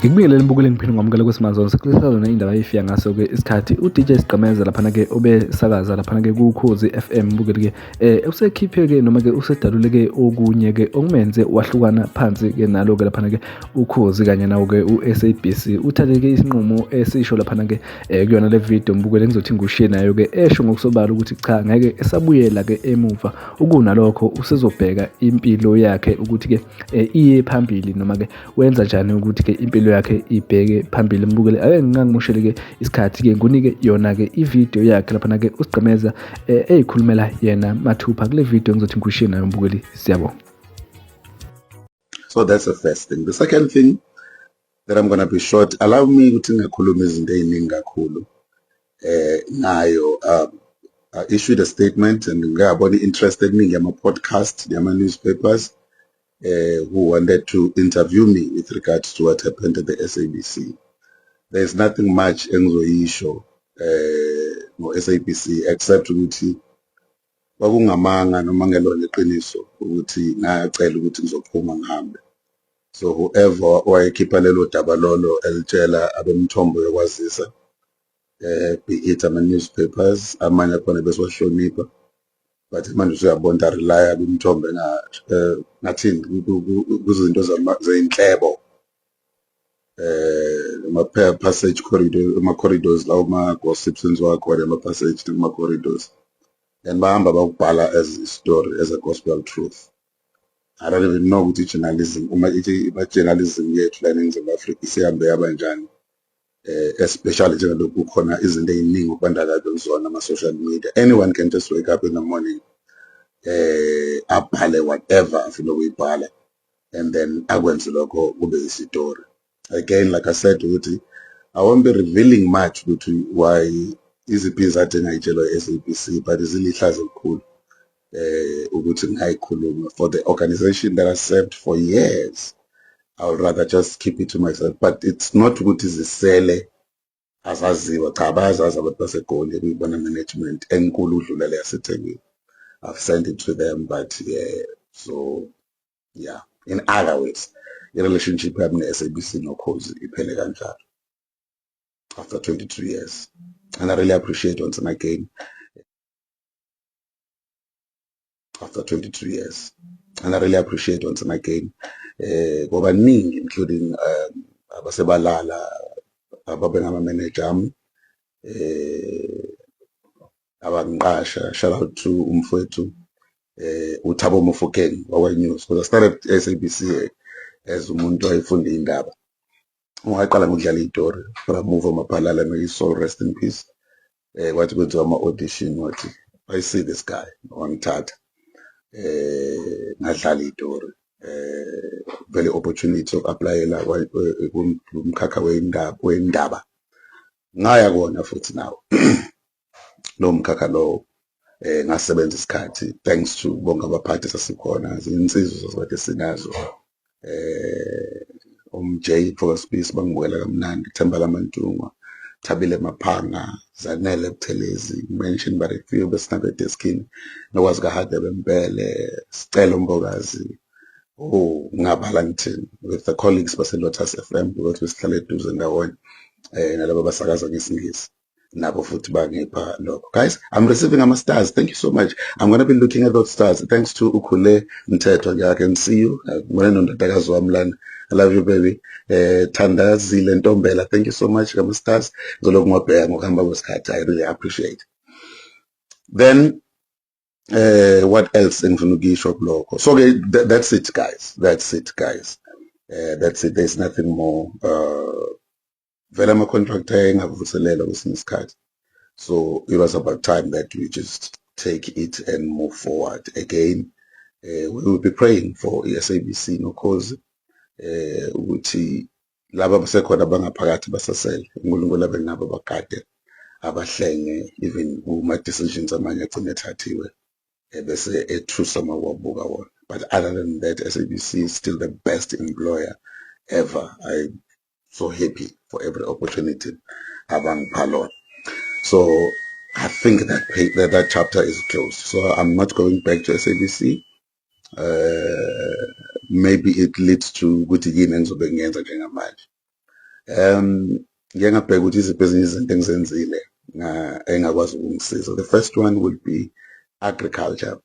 Ngikubingelele mbukeli ngiphinde ngomukela kwesimazolo sekulisazona indaba ayifika ngaso-ke isikhathi uDJ Sigqemeza laphana-ke obesakaza laphana-ke kuKhozi FM mbukeli-ke usekhiphe-ke noma-ke usedalule-ke okunye-ke okumenze wahlukana phansi-ke nalo-ke laphana-ke uKhozi kanye nawo-ke u-SABC uthathe-ke isinqumo esisho laphana-ke kuyona le video mbukeli engizothi ngushiye nayo-ke esho ngokusobala ukuthi cha ngeke esabuyela-ke emuva ukunalokho usezobheka impilo yakhe ukuthi-ke iye phambili noma-ke wenza njani ukuthi-ke impilo yakhe ibheke phambili mbukeli ake ngingangimoshele-ke isikhathi-ke ngunike yona-ke ivideo yakhe laphana-ke uSigqemeza eyikhulumela yena mathupha kule video engizothi ngushiye nayo mbukeli siyabonga. So that's the first thing. The second thing that I'm going to be short, allow me ukuthi ngingakhuluma izinto eziningi kakhulu nayo I issued a statement and ngabona interest eningi yama-podcast yama-newspapers who wanted to interview me with regards to what happened at the SABC. There's nothing much engizoyisho ngo-SABC except ukuthi kwakungamanga noma ngelona iqiniso ukuthi ngacela ukuthi ngizophuma ngihambe. So whoever wayekhipha lelo daba lolo elitshela abemthombo yokwazisa be it ama-newspapers amanye akhona besiwahlonipha but manje usuyabona rely abemthombo ngathini kuzinto zeyinhlebo ama-passage corridor ama-corridors lawo ma-gossips enziwa khona ama-passage nama-corridors and bahamba bakubhala as a story, as a gospel truth. I don't even know ukuthi journalism journalism yethu la eNingizimu Afrika isihambe yaba njani especially njengalokhu kukhona izinto eziningi okubandakanya kuzona ama-social media. Anyone can just wake up in the morning abhale whatever afuna ukuyibhala and then akwenze lokho kube isitori. Again, like I said ukuthi I won't be revealing much ukuthi why iziphi izathu engayitshelwa i-SABC but zilihlazo elikhulu ukuthi ngayikhuluma for the organization that I served for years. I would rather just keep it to myself, but it's not ukuthi zisele azaziwa cha bayazazi abantu baseGoli kuyibona management enkulu udlula le yaseThekwini. I've sent it to them, but yeah, so yeah, in other ways the relationship yami ne-SABC noKhozi iphele kanjalo after 22 years, and I really appreciate once again after 22 years, and I really appreciate once again ngoba ningi including abasebalala ababengama-manager ami abangiqasha. Shout out to umfowethu uThabo Mofokeng wakwa-News because I started SABC as umuntu wayefunda indaba. Ungaqala ngokudlala itori for a movie Mapalala, may his soul rest in peace. Wathi kwenziwa ama-audition wathi I see this guy wangithatha ngadlala itori vele opportunity of-applyela kumkhakha wendaba ngaya kona futhi nawo lo mkhakha lowo ngasebenza isikhathi thanks to bonke abaphathi sasikhona izinsizwa zazikade sinazo umJ Focus Peace bangibukela kamnandi, Thembala Mantungwa, Thabile Maphanga, Zanele Buthelezi, mentioned but a few besinabe deskini nokwazi kaHade Bembele, Sicelo Mbokazi, ngabala ngithini with the colleagues base-Lotus FM because besihlale eduze ndawonye nalabo basakaza ngesingisi nabo futhi bangipha lokho. Guys, I'm receiving ama-stars. Thank you so much. I'm going to be looking at those stars. Thanks to Ukhule Mthetho. I can see you. I love you, baby. Thandazile Ntombela. Thank you so much, ama-stars. I really appreciate. Then, what else? So okay, that's it, guys. That's it, guys. That's it. There's nothing more. Vele ama-contractor engavuselela kwesinye isikhathi, so it was about time that we just take it and move forward again. We will be praying for SABC noKhozi ukuthi laba basekhona abangaphakathi basasele uNkulunkulu abe nabo bagade abahlenge even kuma-decisions amanye agcine ethathiwe bese ethusa mawabuka wona. But other than that, SABC is still the best employer ever. I so happy for every opportunity abangipha lona. So I think that chapter is closed. So I'm not going back to SABC. Maybe it leads to ukuthi yini engizobe ngiyenza njengamanje. Ngike ngabheka ukuthi iziphi ezinye izinto engizenzile engakwazi ukungisiza. The first one would be agriculture.